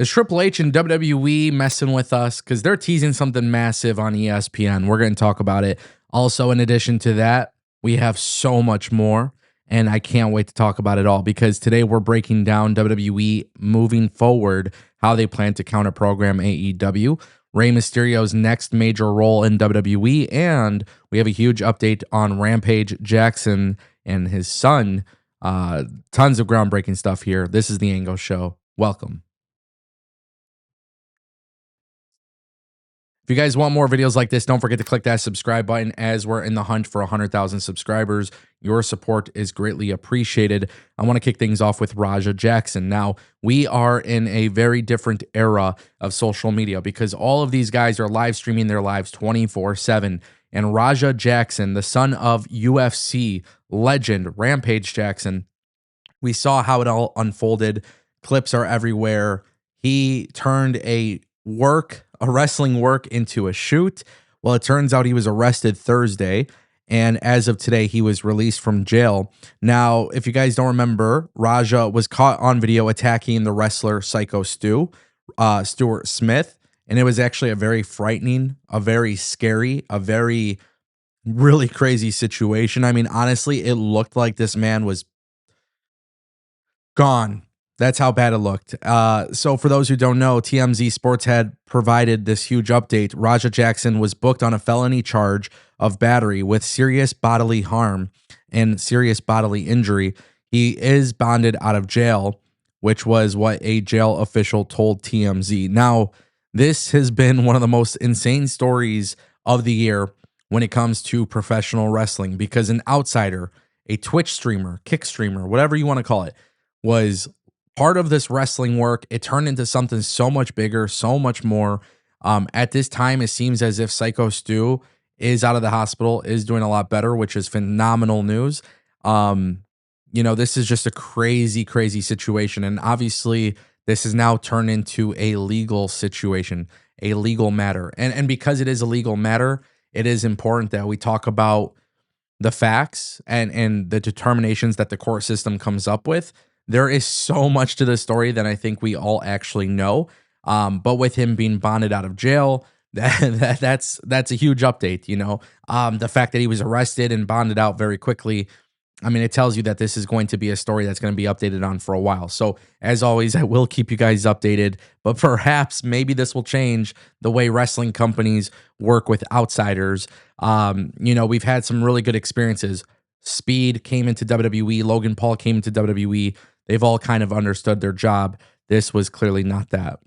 Is Triple H and WWE messing with us? Because they're teasing something massive on ESPN. We're going to talk about it. Also, in addition to that, we have so much more, and I can't wait to talk about it all because today we're breaking down WWE moving forward, how they plan to counter program AEW, Rey Mysterio's next major role in WWE, and we have a huge update on Rampage Jackson and his son. Tons of groundbreaking stuff here. This is the Angle Show. Welcome. If you guys want more videos like this, don't forget to click that subscribe button as we're in the hunt for 100,000 subscribers. Your support is greatly appreciated. I want to kick things off with Raja Jackson. Now, we are in a very different era of social media because all of these guys are live streaming their lives 24/7. And Raja Jackson, the son of UFC legend Rampage Jackson, we saw how it all unfolded. Clips are everywhere. He turned a wrestling work into a shoot. Well, it turns out he was arrested Thursday, and as of today, he was released from jail. Now, if you guys don't remember, Raja was caught on video attacking the wrestler Psycho Stuart Smith, and it was actually a very frightening, a very scary, a very really crazy situation. I mean, honestly, it looked like this man was gone. That's how bad it looked. So for those who don't know, TMZ Sports had provided this huge update. Raja Jackson was booked on a felony charge of battery with serious bodily harm and serious bodily injury. He is bonded out of jail, which was what a jail official told TMZ. Now, this has been one of the most insane stories of the year when it comes to professional wrestling because an outsider, a Twitch streamer, kick streamer, whatever you want to call it, was part of this wrestling work. It turned into something so much bigger, so much more. At this time, it seems as if Psycho Stu is out of the hospital, is doing a lot better, which is phenomenal news. This is just a crazy, crazy situation. And obviously, this has now turned into a legal situation, a legal matter. And because it is a legal matter, it is important that we talk about the facts and the determinations that the court system comes up with. There is so much to this story that I think we all actually know. But with him being bonded out of jail, that's a huge update. The fact that he was arrested and bonded out very quickly, I mean, it tells you that this is going to be a story that's going to be updated on for a while. So as always, I will keep you guys updated, but perhaps maybe this will change the way wrestling companies work with outsiders. We've had some really good experiences. Speed came into WWE. Logan Paul came into WWE. They've all kind of understood their job. This was clearly not that.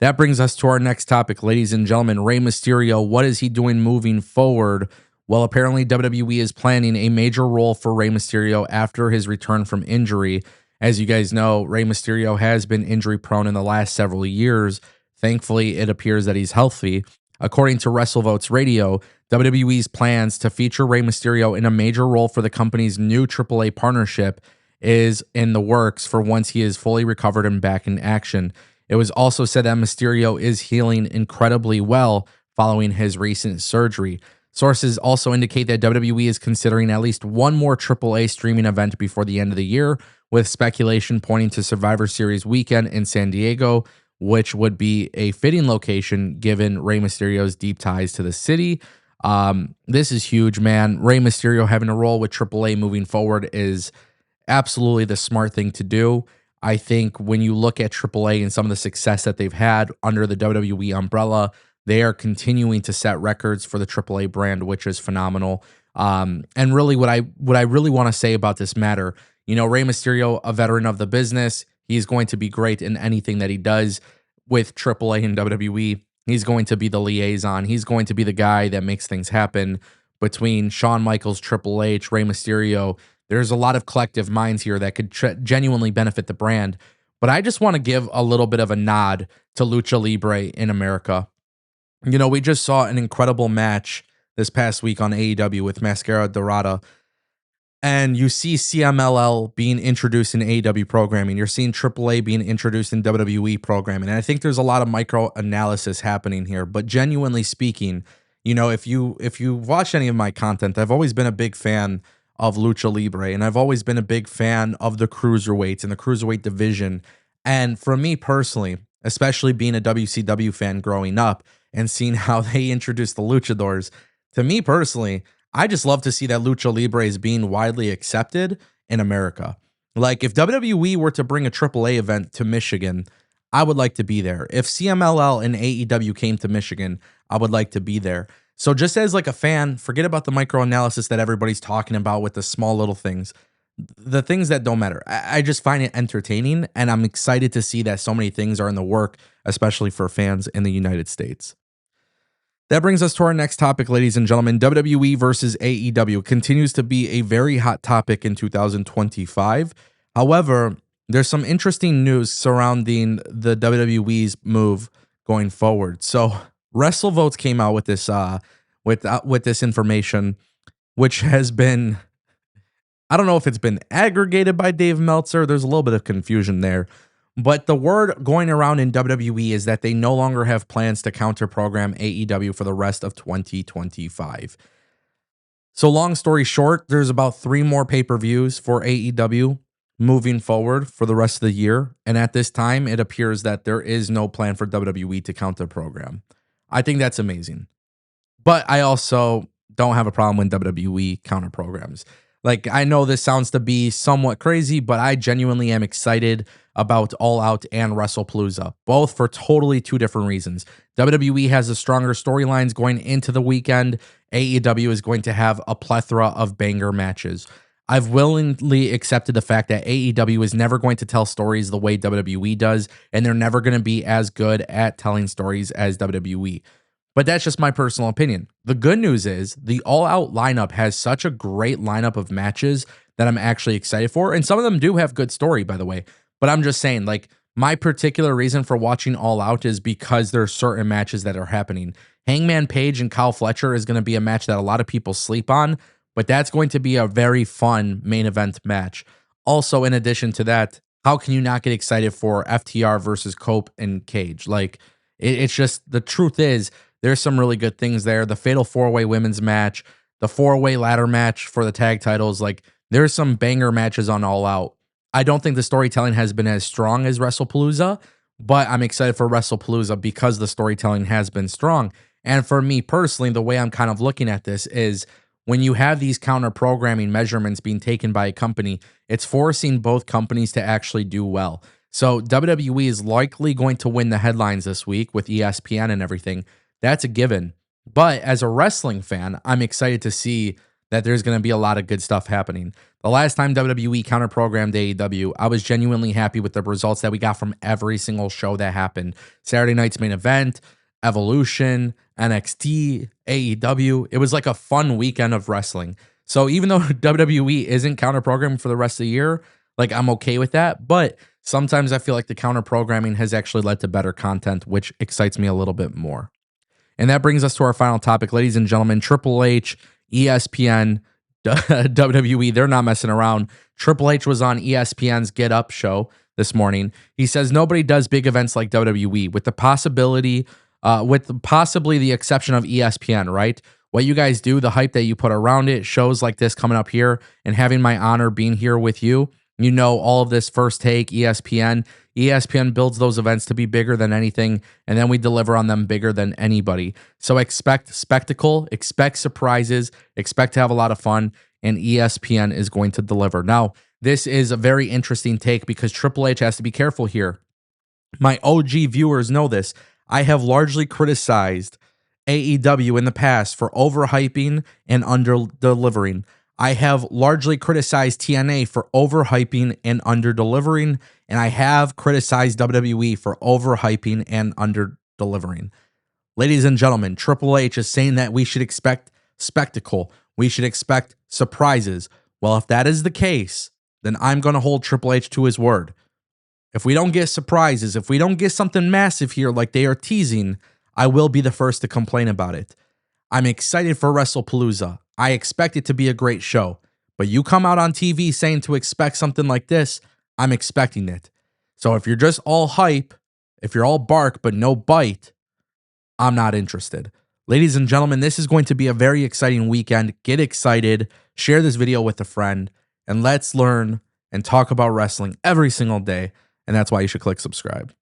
That brings us to our next topic, ladies and gentlemen. Rey Mysterio, what is he doing moving forward? Well, apparently WWE is planning a major role for Rey Mysterio after his return from injury. As you guys know, Rey Mysterio has been injury prone in the last several years. Thankfully, it appears that he's healthy. According to WrestleVotes Radio, WWE's plans to feature Rey Mysterio in a major role for the company's new AAA partnership is in the works for once he is fully recovered and back in action. It was also said that Mysterio is healing incredibly well following his recent surgery. Sources also indicate that WWE is considering at least one more AAA streaming event before the end of the year, with speculation pointing to Survivor Series weekend in San Diego, which would be a fitting location given Rey Mysterio's deep ties to the city. This is huge, man. Rey Mysterio having a role with AAA moving forward is absolutely the smart thing to do. I think when you look at AAA and some of the success that they've had under the WWE umbrella, they are continuing to set records for the AAA brand, which is phenomenal. And really, what I really want to say about this matter, Rey Mysterio, a veteran of the business, he's going to be great in anything that he does with AAA and WWE. He's going to be the liaison. He's going to be the guy that makes things happen between Shawn Michaels, Triple H, Rey Mysterio. There's a lot of collective minds here that could genuinely benefit the brand. But I just want to give a little bit of a nod to Lucha Libre in America. We just saw an incredible match this past week on AEW with Mascara Dorada. And you see CMLL being introduced in AEW programming. You're seeing AAA being introduced in WWE programming. And I think there's a lot of micro analysis happening here. But genuinely speaking, if you watch any of my content, I've always been a big fan of Lucha Libre, and I've always been a big fan of the cruiserweights and the cruiserweight division. And for me personally, especially being a WCW fan growing up and seeing how they introduced the luchadors. To me personally, I just love to see that Lucha Libre is being widely accepted in America. Like if WWE were to bring a AAA event to Michigan, I would like to be there. If CMLL and AEW came to Michigan, I would like to be there. So just as like a fan, forget about the micro analysis that everybody's talking about with the small little things, the things that don't matter. I just find it entertaining, and I'm excited to see that so many things are in the work, especially for fans in the United States. That brings us to our next topic, ladies and gentlemen. WWE versus AEW continues to be a very hot topic in 2025. However, there's some interesting news surrounding the WWE's move going forward. So, WrestleVotes came out with this information, which has been, I don't know if it's been aggregated by Dave Meltzer. There's a little bit of confusion there. But the word going around in WWE is that they no longer have plans to counter program AEW for the rest of 2025. So long story short, there's about 3 more pay-per-views for AEW moving forward for the rest of the year. And at this time, it appears that there is no plan for WWE to counter program. I think that's amazing. But I also don't have a problem when WWE counter programs. Like, I know this sounds to be somewhat crazy, but I genuinely am excited about All Out and WrestlePalooza, both for totally 2 different reasons. WWE has the stronger storylines going into the weekend. AEW is going to have a plethora of banger matches. I've willingly accepted the fact that AEW is never going to tell stories the way WWE does, and they're never going to be as good at telling stories as WWE. But that's just my personal opinion. The good news is the All Out lineup has such a great lineup of matches that I'm actually excited for. And some of them do have good story, by the way. But I'm just saying, like, my particular reason for watching All Out is because there's certain matches that are happening. Hangman Page and Kyle Fletcher is going to be a match that a lot of people sleep on, but that's going to be a very fun main event match. Also, in addition to that, how can you not get excited for FTR versus Cope and Cage? Like, it's just, the truth is, there's some really good things there. The Fatal 4-Way women's match, the 4-Way ladder match for the tag titles. Like, there's some banger matches on All Out. I don't think the storytelling has been as strong as WrestlePalooza, but I'm excited for WrestlePalooza because the storytelling has been strong. And for me personally, the way I'm kind of looking at this is when you have these counter programming measurements being taken by a company, it's forcing both companies to actually do well. So WWE is likely going to win the headlines this week with ESPN and everything. That's a given. But as a wrestling fan, I'm excited to see that there's going to be a lot of good stuff happening. The last time WWE counter-programmed AEW, I was genuinely happy with the results that we got from every single show that happened. Saturday night's main event, Evolution, NXT, AEW. It was like a fun weekend of wrestling. So even though WWE isn't counter-programming for the rest of the year, like, I'm okay with that. But sometimes I feel like the counter-programming has actually led to better content, which excites me a little bit more. And that brings us to our final topic, ladies and gentlemen. Triple H, ESPN, WWE, they're not messing around. Triple H was on ESPN's Get Up show this morning. He says nobody does big events like WWE, with possibly the exception of ESPN, right? What you guys do, the hype that you put around it, shows like this coming up here, and having my honor being here with you. You know, all of this First Take, ESPN. ESPN builds those events to be bigger than anything, and then we deliver on them bigger than anybody. So expect spectacle, expect surprises, expect to have a lot of fun, and ESPN is going to deliver. Now, this is a very interesting take because Triple H has to be careful here. My OG viewers know this. I have largely criticized AEW in the past for overhyping and under-delivering. I have largely criticized TNA for overhyping and under-delivering, and I have criticized WWE for overhyping and under-delivering. Ladies and gentlemen, Triple H is saying that we should expect spectacle. We should expect surprises. Well, if that is the case, then I'm going to hold Triple H to his word. If we don't get surprises, if we don't get something massive here like they are teasing, I will be the first to complain about it. I'm excited for WrestlePalooza. I expect it to be a great show. But you come out on TV saying to expect something like this, I'm expecting it. So if you're just all hype, if you're all bark but no bite, I'm not interested. Ladies and gentlemen, this is going to be a very exciting weekend. Get excited, share this video with a friend, and let's learn and talk about wrestling every single day. And that's why you should click subscribe.